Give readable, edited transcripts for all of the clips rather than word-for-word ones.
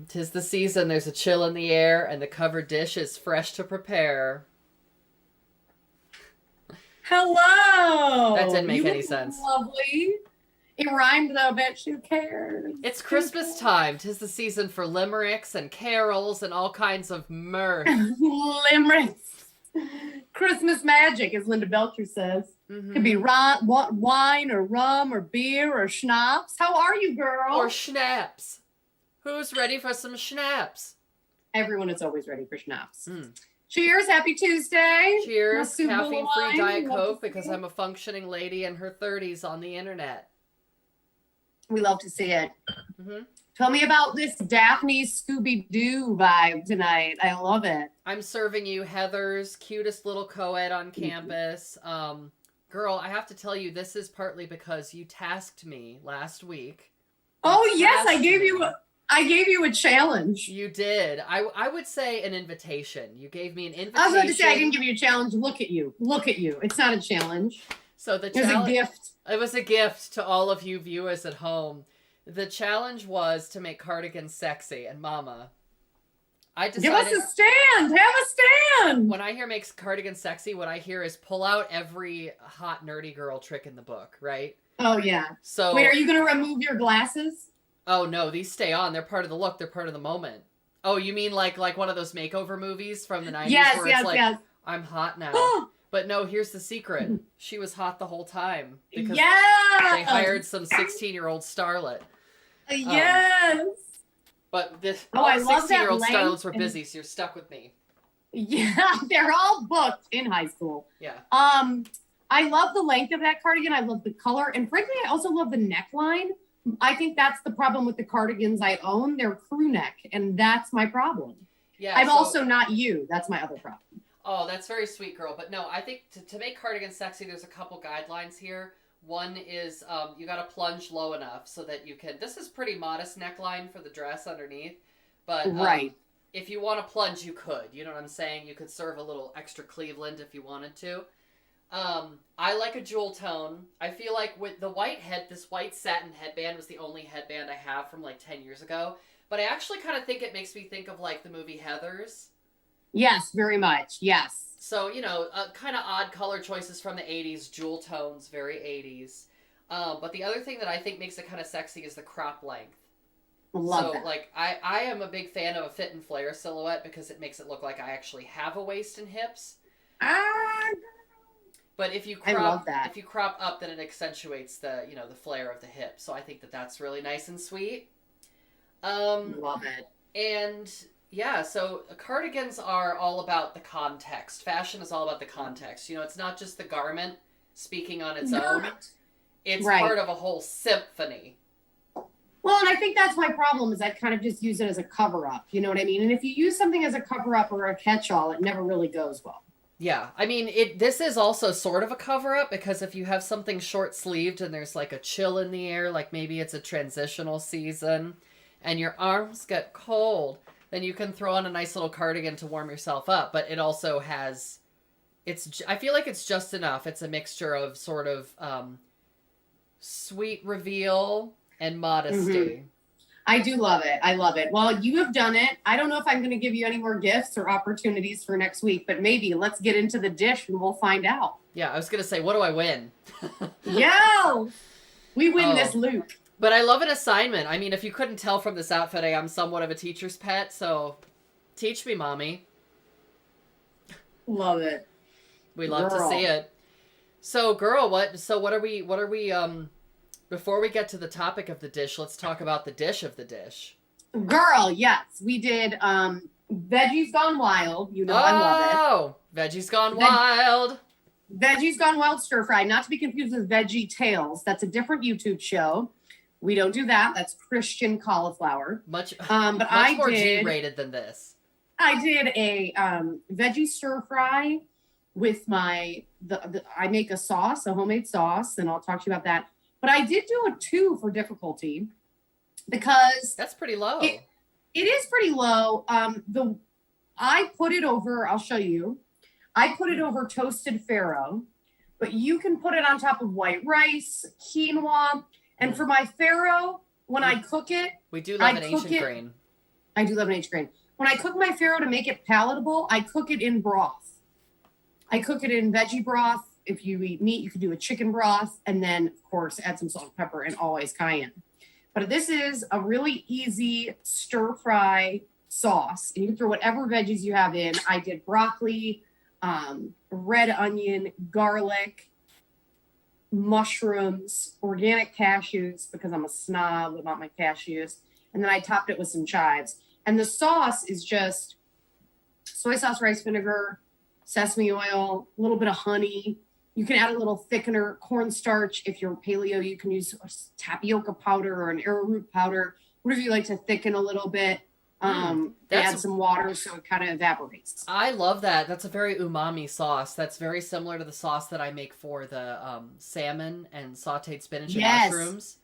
'Tis the season, there's a chill in the air, and the covered dish is fresh to prepare. That Hello. didn't make You any look sense. lovely. It rhymed though, bet who cares? It's Who Christmas time. 'Tis the season for limericks and carols and all kinds of mirth. cares? Limericks. Christmas magic, as Linda Belcher says. Could be wine or rum or beer or schnapps. How are you, girl? Or schnapps. Who's ready for some schnapps? Everyone is always ready for schnapps. Mm. Cheers, happy Tuesday. Cheers, Not too caffeine-free wine. Diet Love Coke, to see because it. I'm a functioning lady in her 30s on the internet. We love to see it. hmm Tell me about this Daphne Scooby-Doo vibe tonight. I love it. I'm serving you Heather's cutest little co-ed on campus. Girl, I have to tell you, this is partly because you tasked me last week. Oh yes, I tasked gave me. you a challenge. You did. I would say an invitation. You gave me an invitation. I was about to say I didn't give you a challenge. Look at you. Look at you. It's not a challenge. So the It was a challenge. gift. It was a gift to all of you viewers at home. The challenge was to make cardigans sexy, and Mama, I Give us decided a stand. Have a stand. when I hear makes cardigans sexy, what I hear is pull out every hot nerdy girl trick in the book, right? Oh yeah. So Wait, are you gonna remove your glasses? oh no, these stay on. They're part of the look. They're part of the moment. Oh, you mean like one of those makeover movies from the 90s Yes, where yes, it's like yes. I'm hot now. But no, here's the secret. She was hot the whole time because Yes. they hired some 16-year-old starlet. Yes. But this Oh, all I the love that 16-year-old length starlets were and- busy, so you're stuck with me. Yeah, they're all booked in high school. Yeah. I love the length of that cardigan. I love the color. And frankly, I also love the neckline. I think that's the problem with the cardigans I own. They're crew neck, and that's my problem. Yeah. I'm so- also not you. That's my other problem. Oh, that's very sweet, girl. But no, I think to make cardigans sexy, there's a couple guidelines here. One is you got to plunge low enough so that you can. This is pretty modest neckline for the dress underneath, but Right. if you want to plunge, you could. You know what I'm saying? You could serve a little extra Cleveland if you wanted to. I like a jewel tone. I feel like with the white head, this white satin headband was the only headband I have from like 10 years ago. But I actually kind of think it makes me think of like the movie Heathers. Yes, very much. Yes. So, you know, kind of odd color choices from the 80s, jewel tones, very 80s. But the other thing that I think makes it kind of sexy is the crop length. Love so, that. like, I am a big fan of a fit and flare silhouette because it makes it look like I actually have a waist and hips. Ah, But if you I crop, love that. if you crop up, then it accentuates the, you know, the flare of the hip. So I think that that's really nice and sweet. love it. And yeah, so cardigans are all about the context. Fashion is all about the context. You know, it's not just the garment speaking on its own. It's Right. part of a whole symphony. Well, and I think that's my problem is I kind of just use it as a cover up. You know what I mean? And if you use something as a cover up or a catch all, it never really goes well. Yeah, I mean, this is also sort of a cover-up because if you have something short-sleeved and there's like a chill in the air, like maybe it's a transitional season and your arms get cold, then you can throw on a nice little cardigan to warm yourself up. But it also has, I feel like it's just enough. It's a mixture of sort of sweet reveal and modesty. Mm-hmm. I do love it. I love it. Well, you have done it. I don't know if I'm going to give you any more gifts or opportunities for next week, but maybe let's get into the dish and we'll find out. Yeah, I was going to say, what do I win? Yo! We win this Luke. But I love an assignment. I mean, if you couldn't tell from this outfit, I am somewhat of a teacher's pet, so teach me, Mommy. Love it. We love to see it. So, girl, what are we, before we get to the topic of the dish, let's talk about the dish of the dish. Girl, yes. We did Veggies Gone Wild. You know I love it. Oh, Veggies Gone Wild. Veggies Gone Wild Stir Fry, not to be confused with Veggie Tales. That's a different YouTube show. We don't do that. That's Christian cauliflower. Much But more G-rated than this. I did a veggie stir fry with I make a sauce, a homemade sauce, and I'll talk to you about that. But I did do a 2 for difficulty because that's pretty low. It is pretty low. I put it over, I'll show you. I put it over toasted farro, but you can put it on top of white rice, quinoa, and for my farro, when I cook it, we do love an ancient grain. I do love an H grain. When I cook my farro to make it palatable, I cook it in broth. I cook it in veggie broth. If you eat meat, you could do a chicken broth, and then, of course, add some salt and pepper and always cayenne. But this is a really easy stir fry sauce, and you can throw whatever veggies you have in. I did broccoli, red onion, garlic, mushrooms, organic cashews, because I'm a snob about my cashews. And then I topped it with some chives. And the sauce is just soy sauce, rice vinegar, sesame oil, a little bit of honey. You can add a little thickener, cornstarch. If you're paleo, you can use tapioca powder or an arrowroot powder, whatever you like to thicken a little bit. Add some water so it kind of evaporates. I love that. That's a very umami sauce. That's very similar to the sauce that I make for the salmon and sauteed spinach and mushrooms.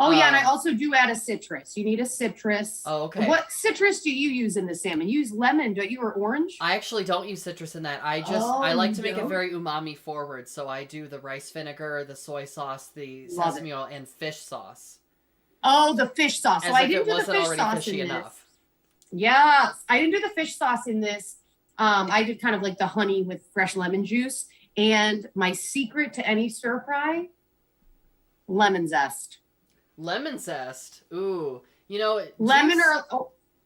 Oh, yeah, and I also do add a citrus. You need a citrus. Oh, okay. What citrus do you use in the salmon? You use lemon, don't you, or orange? I actually don't use citrus in that. I like to make it very umami forward. So I do the rice vinegar, the soy sauce, the sesame oil, and fish sauce. Oh, the fish sauce. So I didn't do the fish sauce fishy in this. Enough. Yes, I didn't do the fish sauce in this. I did kind of like the honey with fresh lemon juice. And my secret to any stir fry, lemon zest. Lemon zest. Ooh. You know, lemon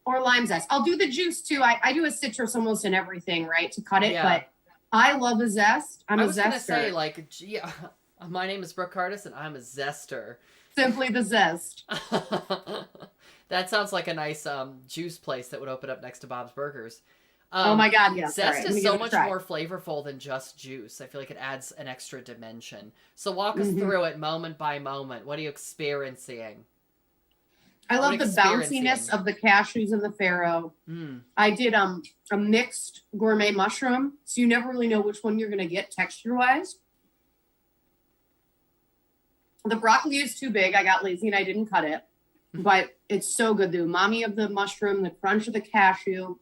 or lime zest. I'll do the juice too. I do a citrus almost in everything, right, to cut it. Yeah. But I love a zest. I was going to say, like, yeah, my name is Brooke Cardis, and I'm a zester. Simply the zest. That sounds like a nice juice place that would open up next to Bob's Burgers. Oh my God, yes. Zest is so much more flavorful than just juice. I feel like it adds an extra dimension. So walk us through it moment by moment. What are you experiencing? I love the bounciness of the cashews and the farro. I did a mixed gourmet mushroom, so you never really know which one you're going to get texture-wise. The broccoli is too big. I got lazy and I didn't cut it. But it's so good. The umami of the mushroom, the crunch of the cashew.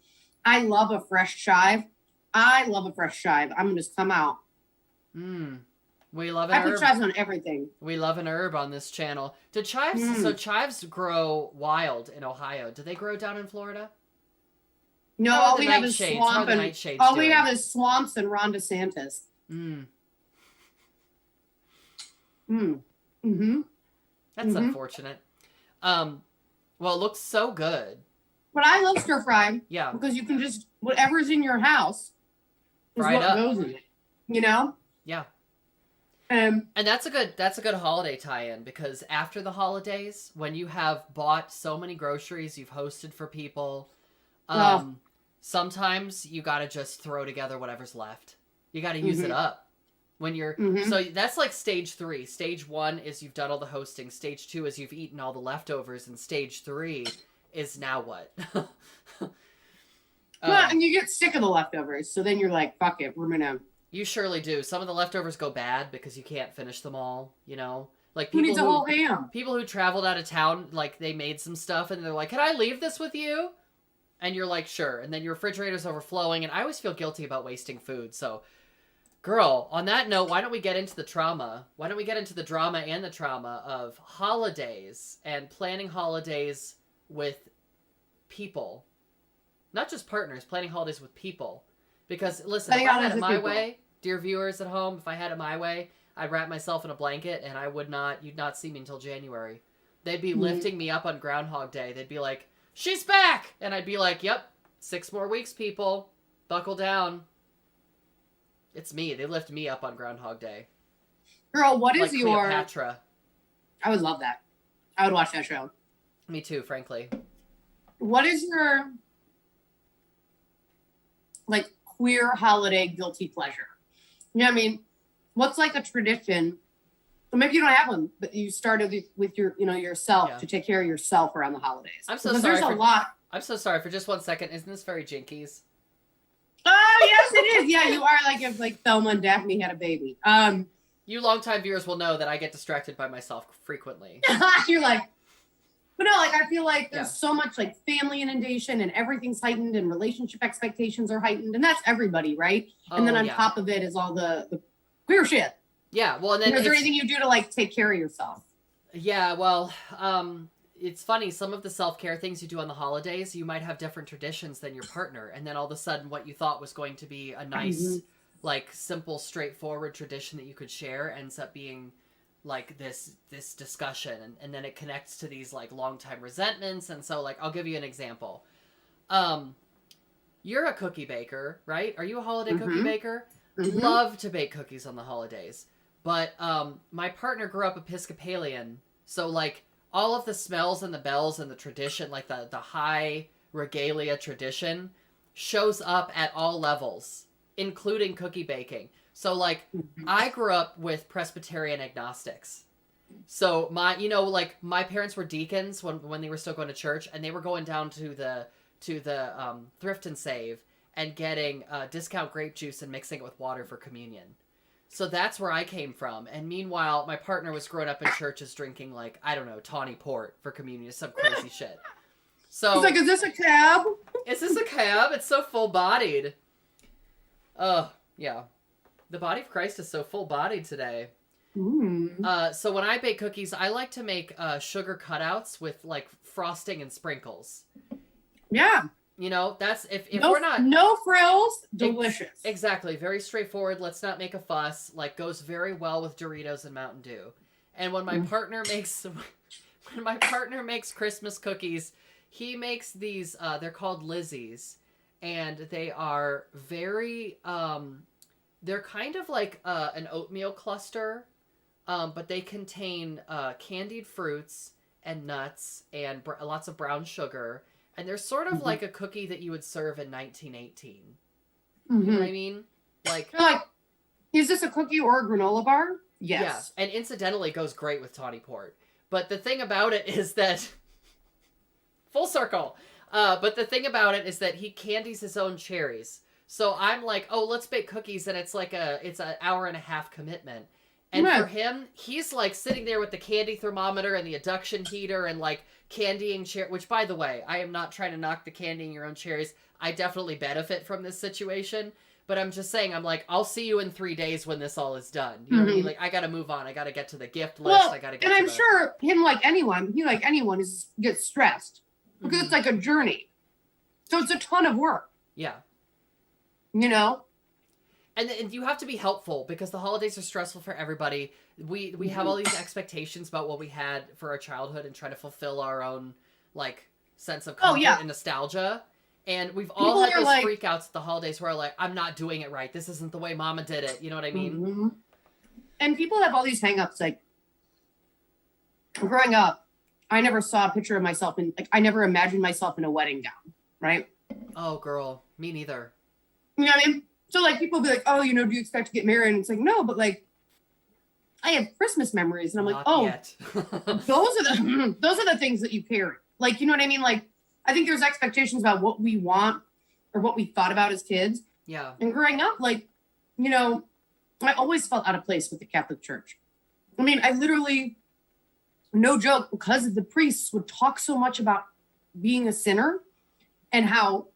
I love a fresh chive. I'm going to just come out. We love an herb. I put chives on everything. We love an herb on this channel. Do chives, so chives grow wild in Ohio. Do they grow down in Florida? No, all we have is swamp. All we have is swamps and Ron DeSantis. That's unfortunate. Well, it looks so good. But I love stir fry. Yeah. Because you can just, whatever's in your house is what goes in it. You know? Yeah. And that's a good holiday tie-in, because after the holidays, when you have bought so many groceries, you've hosted for people, sometimes you got to just throw together whatever's left. You got to use it up. When you're so that's like stage 3. Stage 1 is you've done all the hosting. Stage 2 is you've eaten all the leftovers, and stage 3 is now what? And you get sick of the leftovers, so then you're like, fuck it, we're gonna. You surely do. Some of the leftovers go bad because you can't finish them all. You know, like people who needs a whole ham. People who traveled out of town, like they made some stuff, and they're like, "Can I leave this with you?" And you're like, "Sure." And then your refrigerator's overflowing, and I always feel guilty about wasting food. So. Girl, on that note, why don't we get into the trauma? Why don't we get into the drama and the trauma of holidays and planning holidays with people? Not just partners, planning holidays with people. Because, listen, if I had it my way, dear viewers at home, if I had it my way, I'd wrap myself in a blanket and you'd not see me until January. They'd be lifting me up on Groundhog Day. They'd be like, she's back! And I'd be like, yep, 6 more weeks, people. Buckle down. It's me. They lift me up on Groundhog Day. Girl, what is like your... Cleopatra. I would love that. I would watch that show. Me too, frankly. What is your, like, queer holiday guilty pleasure? You know what I mean? What's like a tradition? Or maybe you don't have one, but you started with your, yourself to take care of yourself around the holidays. I'm so sorry. There's a lot. I'm so sorry. For just 1 second, isn't this very Jinkies? Oh, yes, it is. Yeah, you are like if like Thelma and Daphne had a baby. You longtime viewers will know that I get distracted by myself frequently. You're like, but no, like I feel like there's so much like family inundation and everything's heightened and relationship expectations are heightened, and that's everybody, right? And then on top of it is all the queer shit. Yeah, well, and then is there anything you do to like take care of yourself? Yeah, well, it's funny, some of the self-care things you do on the holidays, you might have different traditions than your partner, and then all of a sudden what you thought was going to be a nice, like, simple, straightforward tradition that you could share ends up being like this discussion, and then it connects to these like long time resentments. And so, like, I'll give you an example. You're a cookie baker, right? Are you a holiday cookie baker? Love to bake cookies on the holidays. But my partner grew up Episcopalian, so like all of the smells and the bells and the tradition, like the high regalia tradition, shows up at all levels, including cookie baking. So like I grew up with Presbyterian agnostics. So my parents were deacons when they were still going to church, and they were going down to the thrift and save and getting discount grape juice and mixing it with water for communion. So that's where I came from. And meanwhile, my partner was growing up in churches drinking, like, I don't know, tawny port for communion, some crazy shit. So he's like, is this a cab? Is this a cab? It's so full-bodied. Oh, yeah. The body of Christ is so full-bodied today. So when I bake cookies, I like to make sugar cutouts with, like, frosting and sprinkles. Yeah. You know, that's if we're not... No frills, delicious. Exactly. Very straightforward. Let's not make a fuss. Like, goes very well with Doritos and Mountain Dew. And when my partner makes... When my partner makes Christmas cookies, he makes these... they're called Lizzie's. And they are very... they're kind of like an oatmeal cluster. But they contain candied fruits and nuts and lots of brown sugar. And they're sort of like a cookie that you would serve in 1918. You know what I mean? Like, is this a cookie or a granola bar? Yes. Yeah, and incidentally goes great with tawny port. But the thing about it is that... Full circle. But the thing about it is that he candies his own cherries. So I'm like, oh, let's bake cookies, and it's like it's an hour and a half commitment. And for him, he's like sitting there with the candy thermometer and the induction heater and like candying which, by the way, I am not trying to knock the candying your own cherries. I definitely benefit from this situation. But I'm just saying, I'm like, I'll see you in 3 days when this all is done. You know what I mean? Like, I got to move on. I got to get to the gift list. I got to get and I'm sure he like anyone gets stressed because it's like a journey. So it's a ton of work. Yeah. You know? And you have to be helpful because the holidays are stressful for everybody. We have all these expectations about what we had for our childhood and try to fulfill our own, like, sense of comfort and nostalgia. And we've all had those freakouts at the holidays where, like, I'm not doing it right. This isn't the way Mama did it. You know what I mean? And people have all these hang-ups. Like, growing up, I never saw a picture of myself I never imagined myself in a wedding gown, right? Oh, girl. Me neither. You know what I mean? So, like, people will be like, oh, do you expect to get married? And it's like, no, but, like, I have Christmas memories. And I'm like, those are the things that you carry. Like, you know what I mean? Like, I think there's expectations about what we want or what we thought about as kids. Yeah. And growing up, like, I always felt out of place with the Catholic Church. I mean, I literally, no joke, because the priests would talk so much about being a sinner and how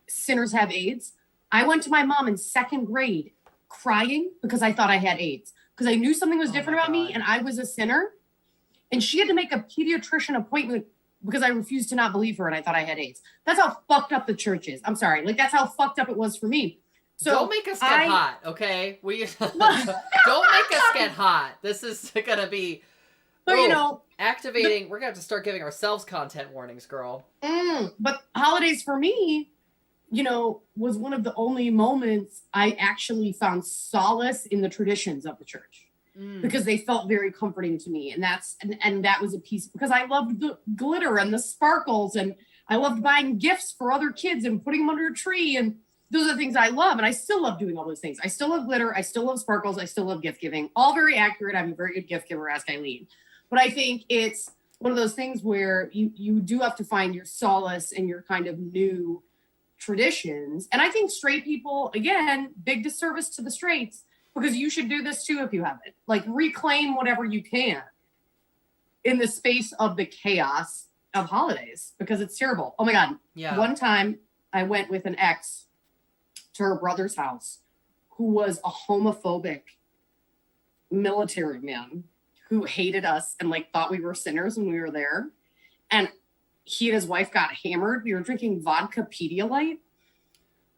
sinners have AIDS. I went to my mom in 2nd grade crying because I thought I had AIDS. Because I knew something was different about me and I was a sinner. And she had to make a pediatrician appointment because I refused to not believe her and I thought I had AIDS. That's how fucked up the church is. I'm sorry. Like, that's how fucked up it was for me. So don't make us get hot, okay? Don't make us get hot. This is going to be... But, activating... we're going to have to start giving ourselves content warnings, girl. But holidays for me... was one of the only moments I actually found solace in the traditions of the church because they felt very comforting to me. And that was a piece because I loved the glitter and the sparkles and I loved buying gifts for other kids and putting them under a tree. And those are the things I love. And I still love doing all those things. I still love glitter. I still love sparkles. I still love gift giving. All very accurate. I'm a very good gift giver, ask Eileen. But I think it's one of those things where you do have to find your solace and your kind of new traditions. And I think straight people, again, big disservice to the straights, because you should do this too if you haven't. Like, reclaim whatever you can in the space of the chaos of holidays, because it's terrible. Oh my God. Yeah. One time I went with an ex to her brother's house who was a homophobic military man who hated us and like thought we were sinners when we were there. and he and his wife got hammered. We were drinking vodka Pedialyte,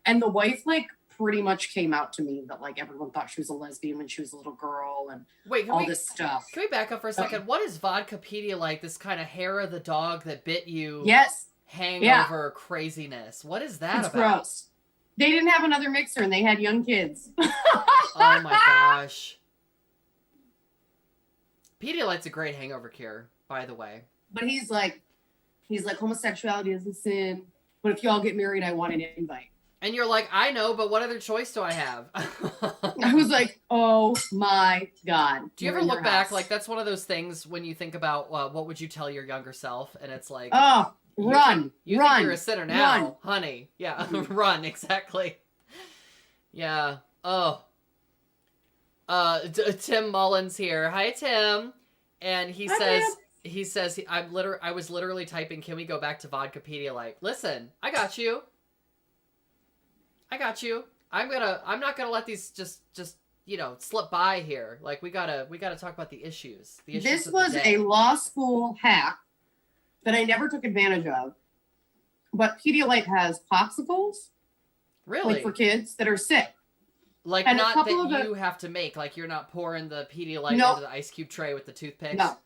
and the wife like pretty much came out to me that like everyone thought she was a lesbian when she was a little girl and this stuff. Can we back up for a second? What is vodka Pedialyte? This kind of hair of the dog that bit you? Yes. Hangover craziness. What is that it's about? Gross. They didn't have another mixer and they had young kids. Oh my gosh. Pedialyte's a great hangover cure, by the way. But he's like, homosexuality is a sin. But if y'all get married, I want an invite. And you're like, I know, but what other choice do I have? I was like, oh my God. Do you ever look back? Like, that's one of those things when you think about what would you tell your younger self? And it's like, oh, run. You think you're a sinner now, honey. Yeah, run, exactly. Yeah. Oh. Tim Mullins here. Hi, Tim. And he says, I was literally typing, can we go back to vodka Pedialyte? Listen, I got you. I'm not gonna let these just slip by here. Like we gotta talk about the issues. This was a law school hack that I never took advantage of. But Pedialyte has popsicles. Really? Like for kids that are sick. Like and not that you have to make. Like you're not pouring the Pedialyte into the ice cube tray with the toothpicks. No.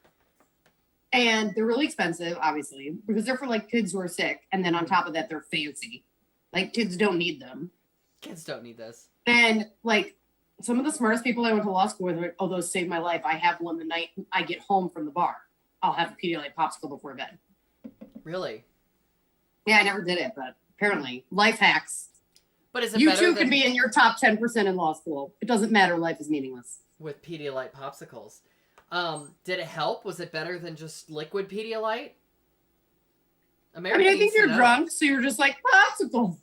And they're really expensive, obviously, because they're for like kids who are sick. And then on top of that, they're fancy. Like kids don't need them. Kids don't need this. And like some of the smartest people I went to law school with were like, oh, those saved my life. I have one the night I get home from the bar. I'll have a Pedialyte popsicle before bed. Really? Yeah, I never did it, but apparently life hacks. But is it you better too can be in your top 10% in law school. It doesn't matter. Life is meaningless. With Pedialyte popsicles. Did it help? Was it better than just liquid Pedialyte? I think you're drunk, so you're just like, popsicle.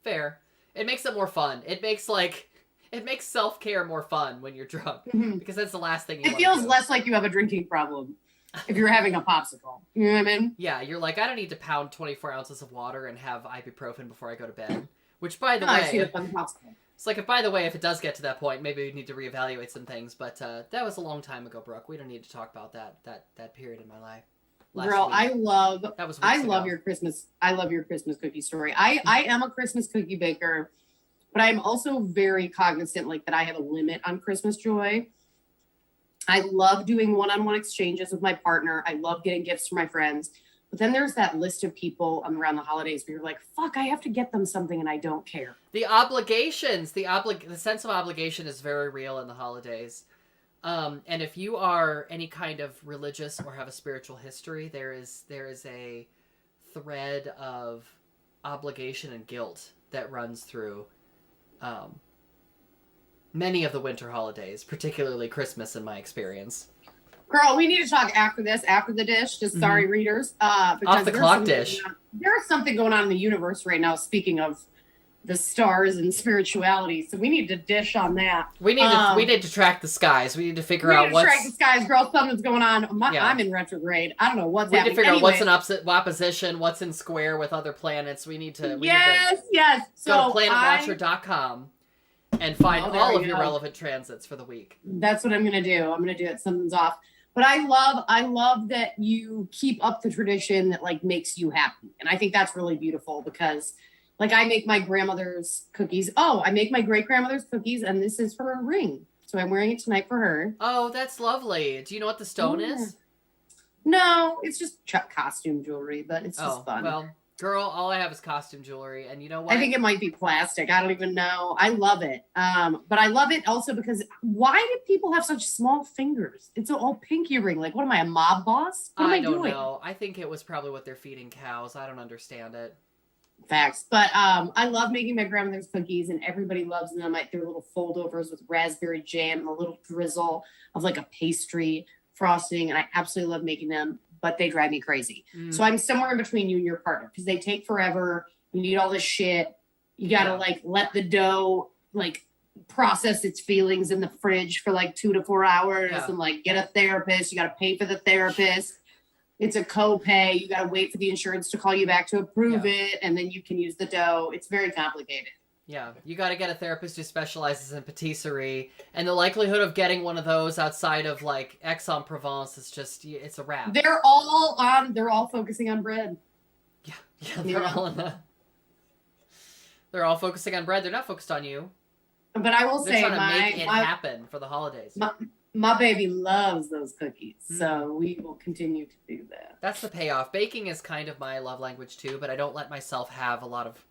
Fair. It makes it more fun. It makes self-care more fun when you're drunk. Mm-hmm. Because that's the last thing you want to do. It feels less like you have a drinking problem if you're having a popsicle. You know what I mean? Yeah, you're like, I don't need to pound 24 ounces of water and have ibuprofen before I go to bed. Which, by the way, it's like, by the way, if it does get to that point, maybe we need to reevaluate some things. But that was a long time ago, Brooke. We don't need to talk about that period in my life. Girl, week. I love your Christmas cookie story. I am a Christmas cookie baker, but I'm also very cognizant like that I have a limit on Christmas joy. I love doing one-on-one exchanges with my partner. I love getting gifts for my friends. But then there's that list of people around the holidays where you're like, fuck, I have to get them something and I don't care. The obligations, the sense of obligation is very real in the holidays. And if you are any kind of religious or have a spiritual history, there is a thread of obligation and guilt that runs through many of the winter holidays, particularly Christmas in my experience. Girl, we need to talk after the dish. Just sorry, readers. Off the clock dish. There's something going on in the universe right now, speaking of the stars and spirituality. So we need to dish on that. We need to track the skies. We need to figure out what's... track the skies, girl. Something's going on. I'm in retrograde. I don't know what's happening. We need to figure out what's in opposition, what's in square with other planets. We need to... Yes. Go to planetwatcher.com and find all of your relevant transits for the week. That's what I'm going to do. I'm going to do it. Something's off. But I love that you keep up the tradition that like makes you happy. And I think that's really beautiful because like I make my grandmother's cookies. Oh, I make my great grandmother's cookies and this is from her ring. So I'm wearing it tonight for her. Oh, that's lovely. Do you know what the stone is? No, it's just costume jewelry, but it's just fun. Well, girl, all I have is costume jewelry. And you know what? I think it might be plastic. I don't even know. I love it. But I love it also because why do people have such small fingers? It's an old pinky ring. Like, what am I, a mob boss? What am I doing? I don't know. I think it was probably what they're feeding cows. I don't understand it. Facts. But I love making my grandmother's cookies and everybody loves them. They're little foldovers with raspberry jam and a little drizzle of like a pastry frosting. And I absolutely love making them. But they drive me crazy. So I'm somewhere in between you and your partner because they take forever. You need all this shit. You got to like let the dough like process its feelings in the fridge for like 2 to 4 hours and like get a therapist. You got to pay for the therapist. It's a copay. You got to wait for the insurance to call you back to approve it. And then you can use the dough. It's very complicated. Yeah, you got to get a therapist who specializes in patisserie, and the likelihood of getting one of those outside of like Aix-en-Provence is just it's a wrap. They're all focusing on bread. Yeah, they're all in the. They're all focusing on bread. They're not focused on you. But I will They're say, trying to make it happen for the holidays. My baby loves those cookies, so we will continue to do that. That's the payoff. Baking is kind of my love language too, but I don't let myself have a lot of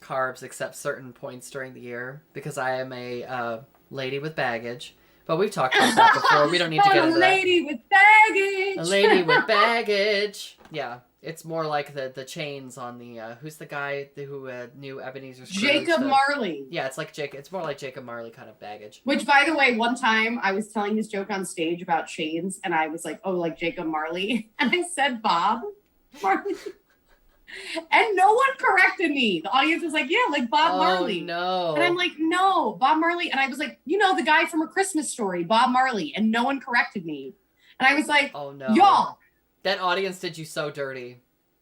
carbs except certain points during the year because I am a lady with baggage. But we've talked about that before. We don't need to get into that. A lady with baggage. A lady with baggage. Yeah. It's more like the chains on the who's the guy who knew Ebenezer Scrooge? Jacob Marley. Yeah, it's like Jacob. It's more like Jacob Marley kind of baggage. Which, by the way, one time I was telling this joke on stage about chains, and I was like, "Oh, like Jacob Marley," and I said Bob Marley, and no one corrected me. The audience was like, "Yeah, like Bob Marley." No. And I'm like, "No, Bob Marley," and I was like, "You know, the guy from A Christmas Story, Bob Marley," and no one corrected me. And I was like, "Oh no, y'all." That audience did you so dirty.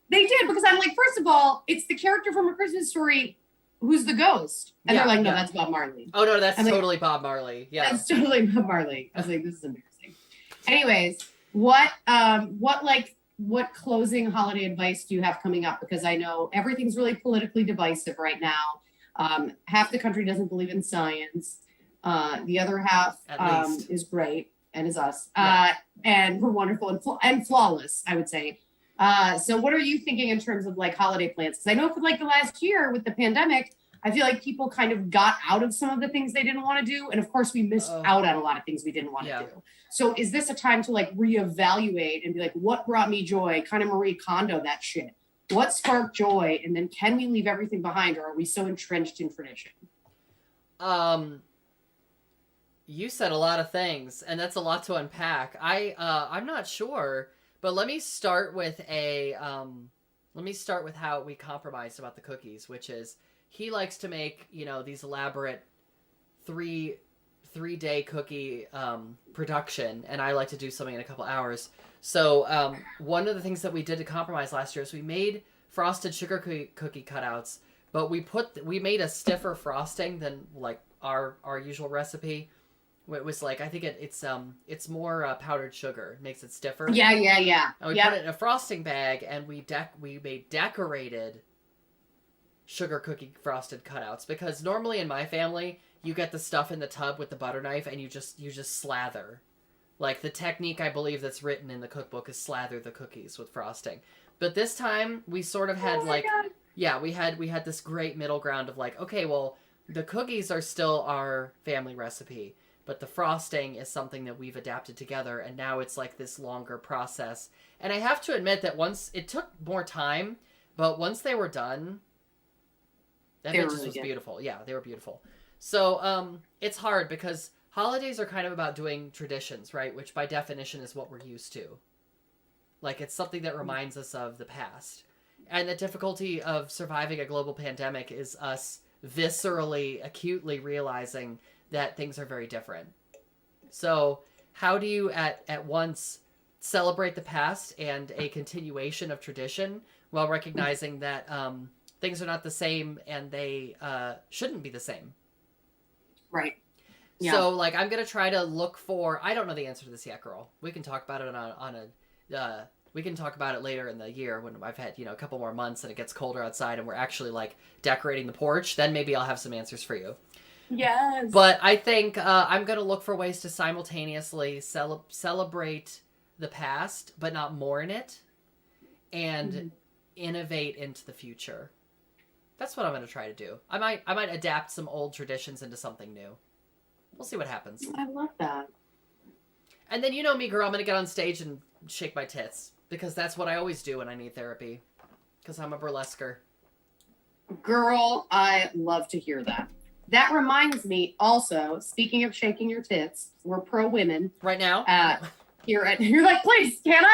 They did, because I'm like, first of all, it's the character from A Christmas Story who's the ghost. And they're like, no, that's Bob Marley. Oh, no, that's totally Bob Marley. Yeah. That's totally Bob Marley. I was like, this is embarrassing. Anyways, what closing holiday advice do you have coming up? Because I know everything's really politically divisive right now. Half the country doesn't believe in science. The other half is great and is us. Yeah. And we're wonderful and flawless, I would say. So what are you thinking in terms of like holiday plans? Because I know for like the last year with the pandemic, I feel like people kind of got out of some of the things they didn't want to do. And of course we missed out on a lot of things we didn't want to do. So is this a time to like reevaluate and be like, what brought me joy? Kind of Marie Kondo that shit. What sparked joy? And then can we leave everything behind, or are we so entrenched in tradition? You said a lot of things, and that's a lot to unpack. I'm not sure. But let me start with how we compromised about the cookies, which is he likes to make, these elaborate three-day cookie production, and I like to do something in a couple hours. So one of the things that we did to compromise last year is we made frosted sugar cookie cutouts, but we made a stiffer frosting than like our usual recipe. It was like, I think it's more powdered sugar. It makes it stiffer. Yeah. And we put it in a frosting bag, and we made decorated sugar cookie frosted cutouts, because normally in my family you get the stuff in the tub with the butter knife and you just slather. Like the technique I believe that's written in the cookbook is slather the cookies with frosting. But this time we sort of had we had this great middle ground of like, okay, well, the cookies are still our family recipe, but the frosting is something that we've adapted together, and now it's like this longer process. And I have to admit that once it took more time, but once they were done, that just was beautiful. Yeah, they were beautiful. So it's hard because holidays are kind of about doing traditions, right? Which by definition is what we're used to. Like it's something that reminds us of the past. And the difficulty of surviving a global pandemic is us viscerally, acutely realizing that things are very different. So how do you at once celebrate the past and a continuation of tradition while recognizing that things are not the same and they shouldn't be the same? Right. Yeah. So like I'm going to try to look for, I don't know the answer to this yet, girl. We can talk about it we can talk about it later in the year when I've had, a couple more months and it gets colder outside and we're actually like decorating the porch. Then maybe I'll have some answers for you. Yes. But I think I'm going to look for ways to simultaneously celebrate the past, but not mourn it, and innovate into the future. That's what I'm going to try to do. I might adapt some old traditions into something new. We'll see what happens. I love that. And then you know me, girl, I'm going to get on stage and shake my tits, because that's what I always do when I need therapy, because I'm a burlesquer. Girl, I love to hear that. That reminds me also, speaking of shaking your tits, we're pro women. Right now? You're like, please, can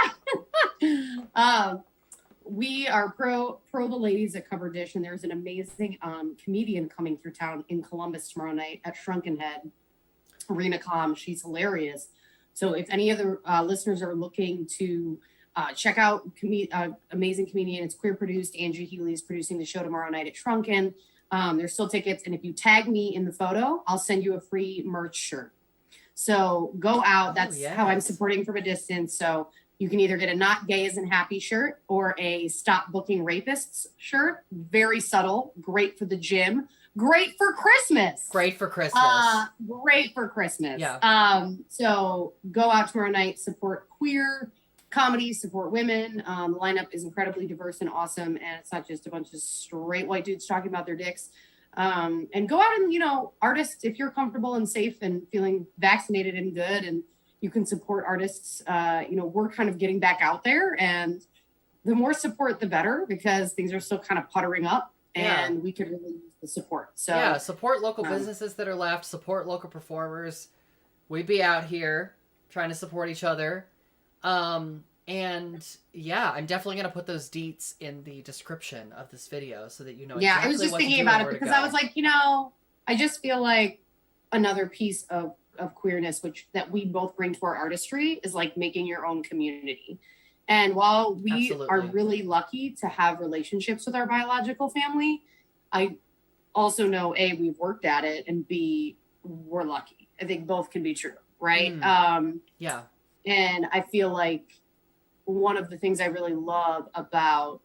I? We are pro the ladies at Cover Dish, and there's an amazing comedian coming through town in Columbus tomorrow night at Shrunken Head, Arena Com. She's hilarious. So if any of the listeners are looking to check out amazing comedian, it's queer produced. Andrew Healy is producing the show tomorrow night at Shrunken. There's still tickets. And if you tag me in the photo, I'll send you a free merch shirt. So go out. That's how I'm supporting from a distance. So you can either get a Not Gay Isn't Happy shirt or a Stop Booking Rapists shirt. Very subtle. Great for the gym. Great for Christmas. Great for Christmas. Great for Christmas. Yeah. So go out tomorrow night, support queer comedy, support women. The lineup is incredibly diverse and awesome. And it's not just a bunch of straight white dudes talking about their dicks. And go out and, you know, artists, if you're comfortable and safe and feeling vaccinated and good and you can support artists, you know, we're kind of getting back out there, and the more support, the better, because things are still kind of puttering up and we could really use the support. So yeah, support local businesses that are left, support local performers. We'd be out here trying to support each other. And yeah, I'm definitely going to put those deets in the description of this video so that you know exactly I was just thinking about it because I was like, you know, I just feel like another piece of queerness, which that we both bring to our artistry, is like making your own community. And while we are really lucky to have relationships with our biological family, I also know, A, we've worked at it, and B, we're lucky. I think both can be true, right? Yeah. And I feel like one of the things I really love about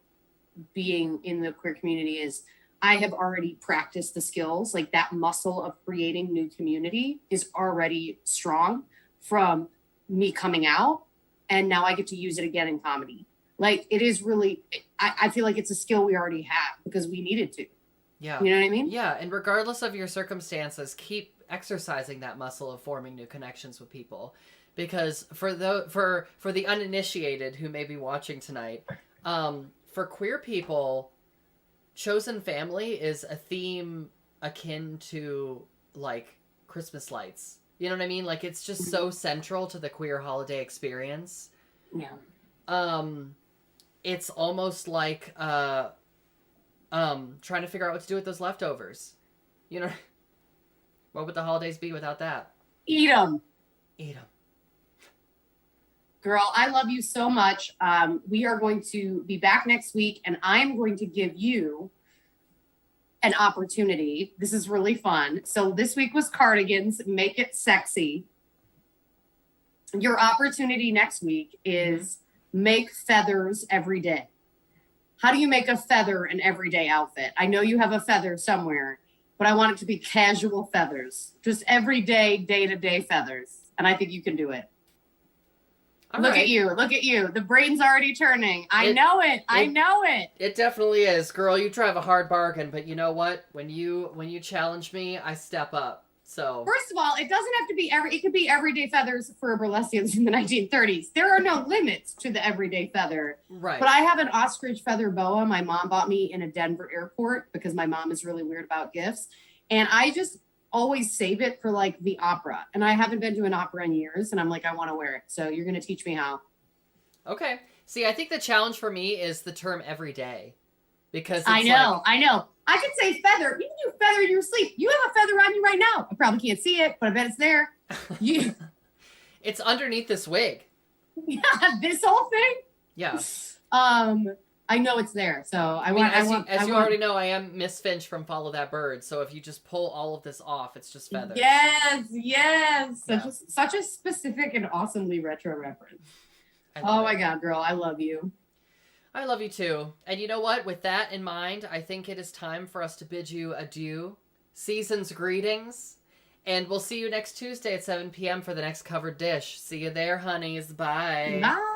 being in the queer community is I have already practiced the skills. Like that muscle of creating new community is already strong from me coming out. And now I get to use it again in comedy. Like it is really, I feel like it's a skill we already have because we needed to. Yeah. You know what I mean? Yeah. And regardless of your circumstances, keep exercising that muscle of forming new connections with people. Because for the uninitiated who may be watching tonight, for queer people, chosen family is a theme akin to like Christmas lights. You know what I mean? Like it's just so central to the queer holiday experience. Yeah. It's almost like trying to figure out what to do with those leftovers. You know, what would the holidays be without that? Eat them. Eat them. Girl, I love you so much. We are going to be back next week, and I'm going to give you an opportunity. This is really fun. So this week was cardigans. Make it sexy. Your opportunity next week is make feathers every day. How do you make a feather an everyday outfit? I know you have a feather somewhere, but I want it to be casual feathers. Just everyday, day-to-day feathers. And I think you can do it. Look at you. Look at you. The brain's already turning. I know it. It definitely is. Girl, you drive a hard bargain, but you know what? When you challenge me, I step up. So first of all, it doesn't have to be it could be everyday feathers for burlesquians in the 1930s. There are no limits to the everyday feather. Right. But I have an ostrich feather boa my mom bought me in a Denver airport because my mom is really weird about gifts. And I just always save it for like the opera, and I haven't been to an opera in years, and I'm like, I want to wear it, so you're going to teach me how. Okay. See, I think the challenge for me is the term everyday, because it's I know I can say feather. You can do feather in your sleep. You have a feather on you right now. I probably can't see it, but I bet it's there. It's underneath this wig. Yeah, this whole thing. Yeah. I know it's there, so as you already know, I am Miss Finch from Follow That Bird. So if you just pull all of this off, it's just feathers. Yes. Such a specific and awesomely retro reference. Oh my God, girl, I love you. I love you too. And you know what? With that in mind, I think it is time for us to bid you adieu. Season's greetings. And we'll see you next Tuesday at 7 p.m. for the next covered dish. See you there, honeys. Bye. Bye.